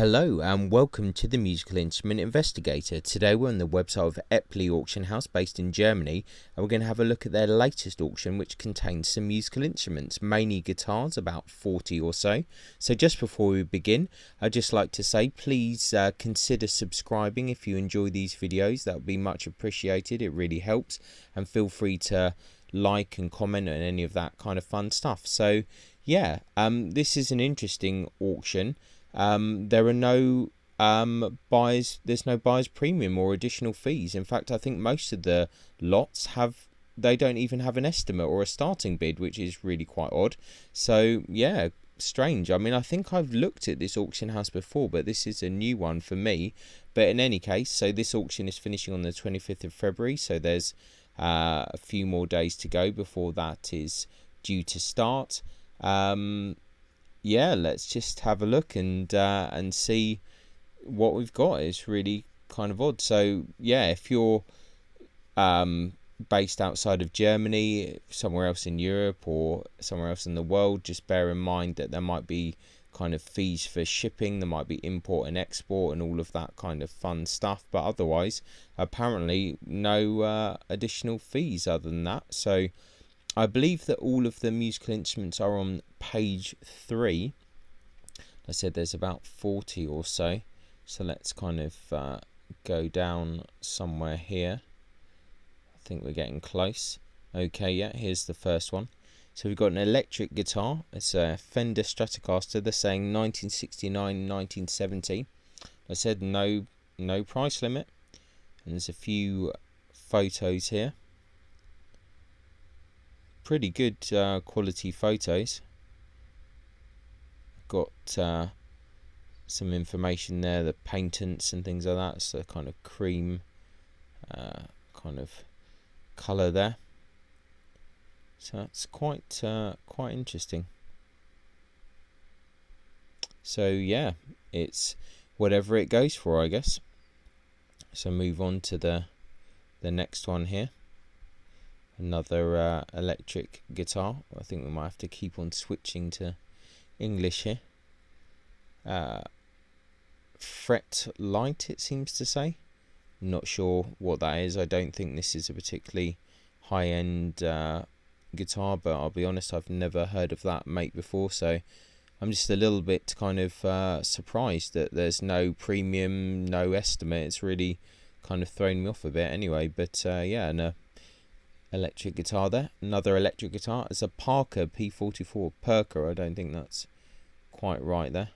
Hello and welcome to the Musical Instrument Investigator. Today we're on the website of Eppli Auction House based in Germany, and we're going to have a look at their latest auction, which contains some musical instruments, mainly guitars, about 40 or so. So just before we begin, I'd just like to say please consider subscribing if you enjoy these videos. That would be much appreciated. It really helps, and feel free to like and comment on any of that kind of fun stuff. So yeah, this is an interesting auction. There are no buyers. There's no buyer's premium or additional fees. In fact, I think most of the lots they don't even have an estimate or a starting bid, which is really quite odd. So yeah, strange. I mean, I think I've looked at this auction house before, but this is a new one for me. But in any case, so this auction is finishing on the 25th of February. So there's a few more days to go before that is due to start. Yeah, let's just have a look and see what we've got. It's really kind of odd. So yeah, if you're based outside of Germany, somewhere else in Europe or somewhere else in the world, just bear in mind that there might be kind of fees for shipping, there might be import and export and all of that kind of fun stuff, but otherwise apparently no additional fees other than that. So I believe that all of the musical instruments are on page 3. I said there's about 40 or so. So let's kind of go down somewhere here. I think we're getting close. Okay, yeah, here's the first one. So we've got an electric guitar. It's a Fender Stratocaster. They're saying 1969, 1970. I said no price limit. And there's a few photos here. Pretty good quality photos. Got some information there, the paintants and things like that. So kind of cream kind of colour there. So that's quite interesting. So yeah, it's whatever it goes for, I guess. So move on to the next one here. Another electric guitar. I think we might have to keep on switching to English here. Fret light, it seems to say. Not sure what that is. I don't think this is a particularly high-end guitar, but I'll be honest, I've never heard of that make before, so I'm just a little bit kind of surprised that there's no premium, no estimate. It's really kind of thrown me off a bit anyway, but yeah, and electric guitar there. Another electric guitar. It's a Parker P44. Perker, I don't think that's quite right there.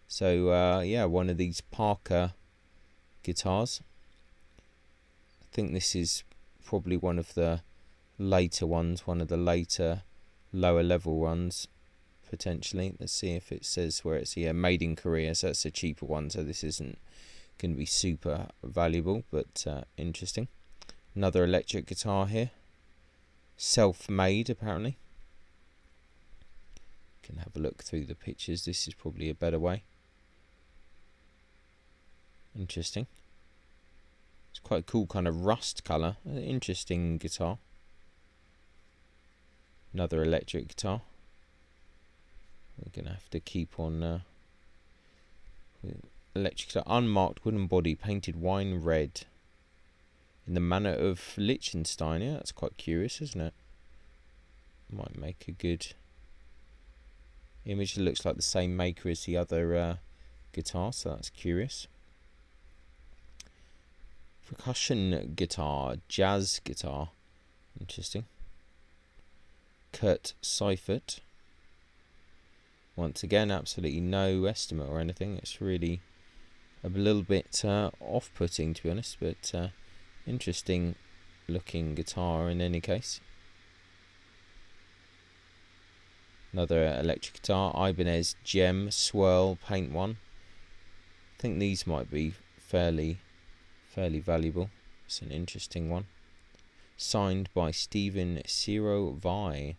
So yeah, one of these Parker guitars. I think this is probably one of the later ones, one of the later lower level ones potentially. Let's see if it says where it's here. Made in Korea, so that's a cheaper one, so this isn't going to be super valuable, but interesting. Another electric guitar here. Self-made apparently. Can have a look through the pictures. This is probably a better way. Interesting. It's quite a cool kind of rust colour. Interesting guitar. Another electric guitar. We're gonna have to keep on electric guitar. Unmarked wooden body, painted wine red in the manner of Liechtenstein. Yeah, that's quite curious, isn't it? Might make a good image. That looks like the same maker as the other guitar, so that's curious. Percussion guitar, jazz guitar, interesting. Kurt Seifert. Once again, absolutely no estimate or anything. It's really a little bit off-putting, to be honest, but interesting looking guitar in any case. Another electric guitar, Ibanez Gem Swirl Paint one. I think these might be fairly valuable. It's an interesting one. Signed by Stephen Ciro Vi.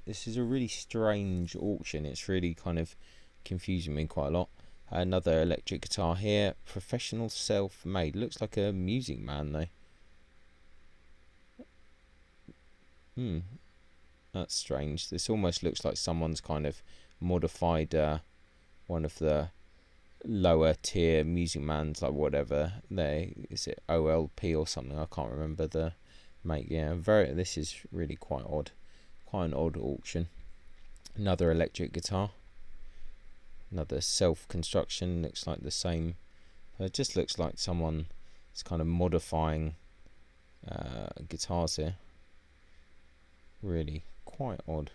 This is a really strange auction. It's really kind of confusing me quite a lot. Another electric guitar here. Professional self-made. Looks like a Music Man though. That's strange. This almost looks like someone's kind of modified one of the lower tier music mans, like whatever is it OLP or something, I can't remember the make. Yeah, this is really quite an odd auction. Another electric guitar, another self-construction, looks like the same. It just looks like someone is kind of modifying guitars here. Really quite odd.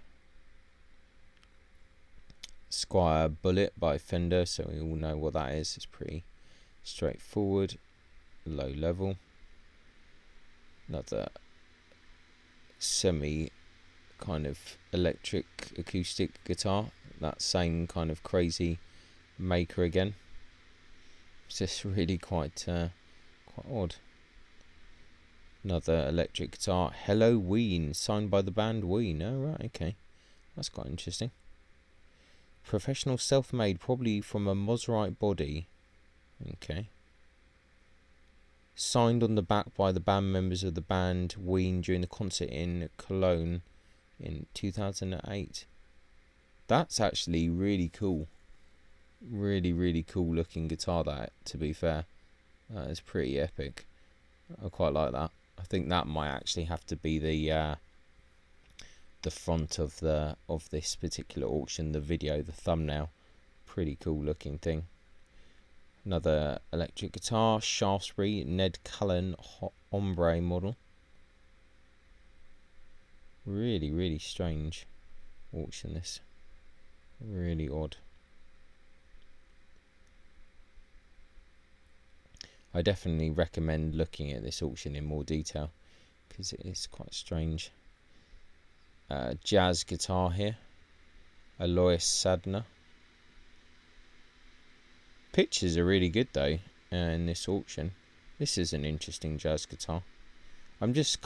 Squire Bullet by Fender, so we all know what that is. It's pretty straightforward, low level. Another semi kind of electric acoustic guitar, that same kind of crazy maker again. It's just really quite odd. Another electric guitar, Hello Ween, signed by the band Ween. Oh right, okay, that's quite interesting. Professional self-made, probably from a Mosrite body. Okay. Signed on the back by the band members of the band Ween during the concert in Cologne in 2008. That's actually really cool. Really cool looking guitar, that, to be fair. That is pretty epic. I quite like that. I think that might actually have to be the front of this particular auction, the video, the thumbnail. Pretty cool looking thing. Another electric guitar, Shaftesbury Ned Cullen Ombre model. Really strange auction, this. Really odd. I definitely recommend looking at this auction in more detail because it is quite strange. Jazz guitar here, Alois Sadner. Pictures are really good though in this auction. This is an interesting jazz guitar. I'm just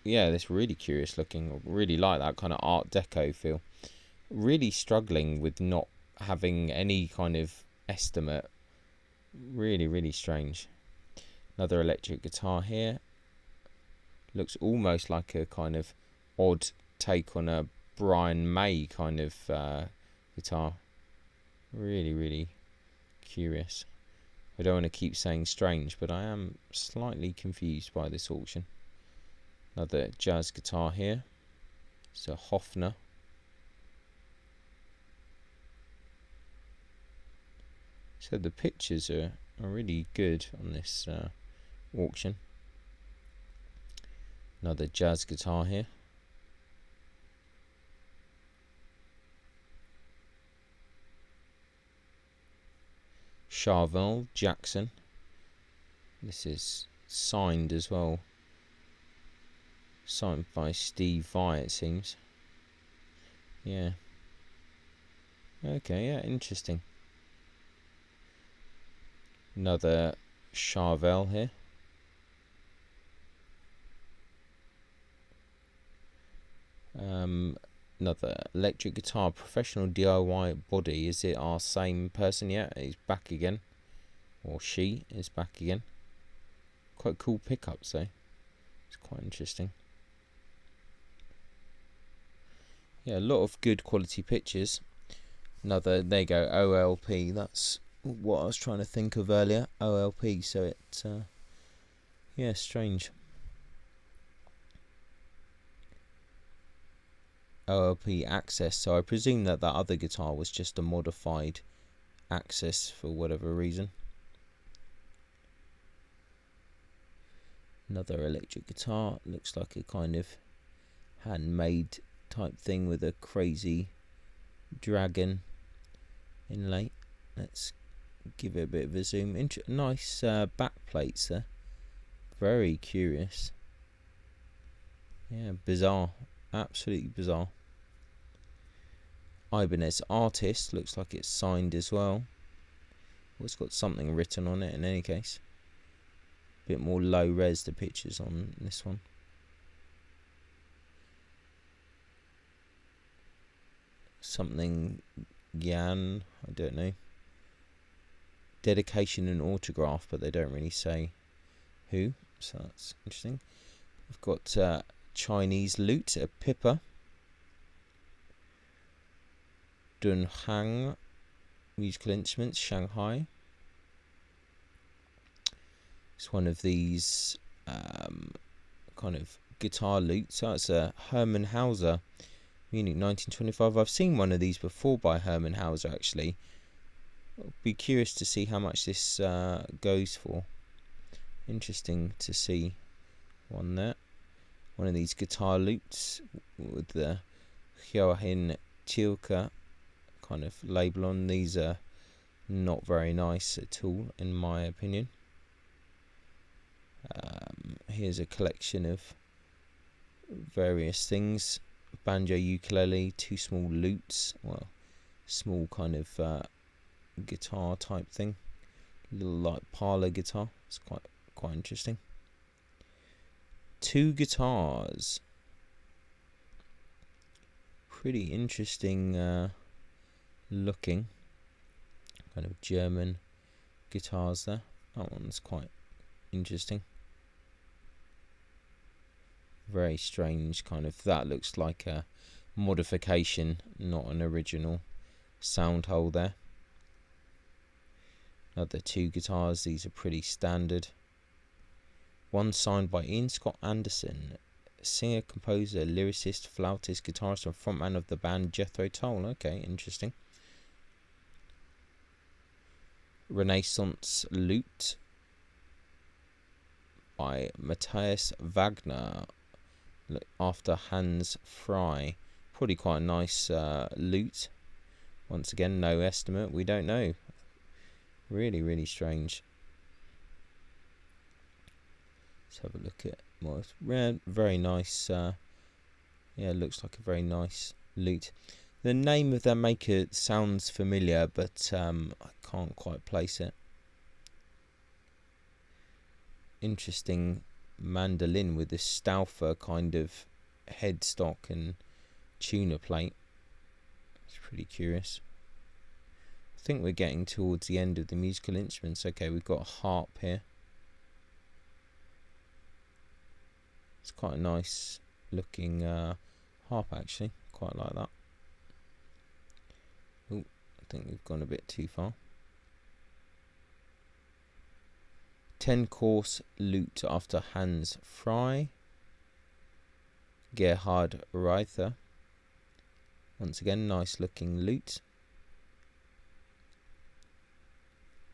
this really curious looking. I really like that kind of Art Deco feel. Really struggling with not having any kind of estimate. Really strange. Another electric guitar here. Looks almost like a kind of odd take on a Brian May kind of guitar. Really curious. I don't want to keep saying strange, but I am slightly confused by this auction. Another jazz guitar here. It's a Hofner. So the pictures are really good on this auction. Another jazz guitar here. Charvel Jackson. This is signed as well. Signed by Steve Vai, it seems. Yeah. Okay, yeah, interesting. Another Charvel here. Another electric guitar, professional DIY body. Is it our same person yet? He's back again, or she is back again. Quite cool pickups though. It's quite interesting. Yeah, a lot of good quality pictures. Another, there you go, OLP. That's what I was trying to think of earlier. OLP. So it's yeah, strange. OLP Access, so I presume that other guitar was just a modified Access for whatever reason. Another electric guitar, looks like a kind of handmade type thing with a crazy dragon inlay. Let's give it a bit of a zoom. Nice back plates there. Very curious. Yeah, bizarre. Absolutely bizarre. Ibanez Artist, looks like it's signed as well. It's got something written on it in any case. A bit more low res, the pictures on this one. Something Yan, I don't know. Dedication and autograph, but they don't really say who, so that's interesting. We've got Chinese lute, a Pippa. Dunhang. Musical Instruments, Shanghai. It's one of these kind of guitar lutes. So it's a Hermann Hauser, Munich 1925. I've seen one of these before by Hermann Hauser actually. I'll be curious to see how much this goes for. Interesting to see one there. One of these guitar lutes with the Joachim Tilke kind of label on. These are not very nice at all in my opinion. Here's a collection of various things: banjo, ukulele, two small lutes, well, small kind of guitar type thing, little like parlor guitar. It's quite interesting. Two guitars, pretty interesting looking, kind of German guitars there. That one's quite interesting. Very strange kind of, that looks like a modification, not an original sound hole there. Another two guitars, these are pretty standard. One signed by Ian Scott Anderson, singer, composer, lyricist, flautist, guitarist and frontman of the band Jethro Tull. Okay, interesting. Renaissance lute by Matthias Wagner, after Hans Frey. Probably quite a nice lute. Once again, no estimate, we don't know. Really strange. Let's have a look at more. Very nice. Yeah, looks like a very nice lute. The name of their maker sounds familiar, but I can't quite place it. Interesting mandolin with this Stauffer kind of headstock and tuner plate. It's pretty curious. I think we're getting towards the end of the musical instruments. Okay, we've got a harp here. It's quite a nice looking harp actually. Quite like that. Oh, I think we've gone a bit too far. 10-course lute after Hans Frey. Gerhard Reither. Once again, nice looking lute.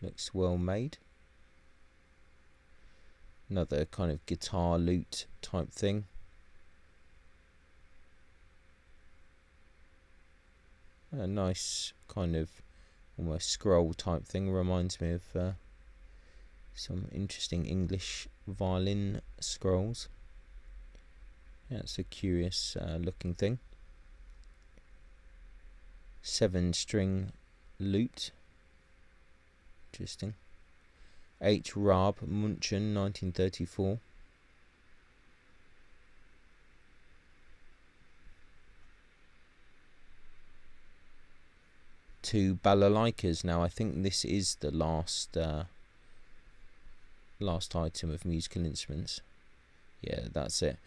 Looks well made. Another kind of guitar lute type thing. A nice kind of almost scroll type thing. Reminds me of some interesting English violin scrolls. Yeah, it's a curious looking thing. 7-string lute. Interesting. H. Raab Munchen, 1934. Two balalaikas. Now I think this is the last item of musical instruments. Yeah, that's it.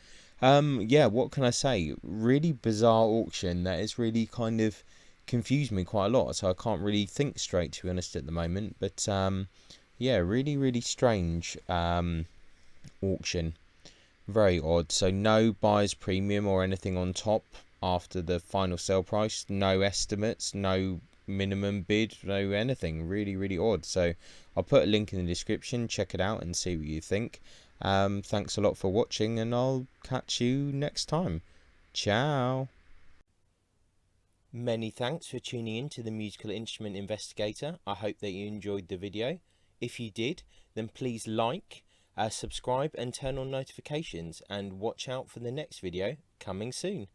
Yeah, what can I say? Really bizarre auction that has really kind of confused me quite a lot, so I can't really think straight, to be honest, at the moment. But yeah, really strange auction. Very odd. So no buyer's premium or anything on top after the final sale price. No estimates, no minimum bid, no anything. Really odd. So I'll put a link in the description. Check it out and see what you think. Thanks a lot for watching, and I'll catch you next time. Ciao. Many thanks for tuning in to the Musical Instrument Investigator. I hope that you enjoyed the video. If you did, then please like, subscribe and turn on notifications, and watch out for the next video coming soon.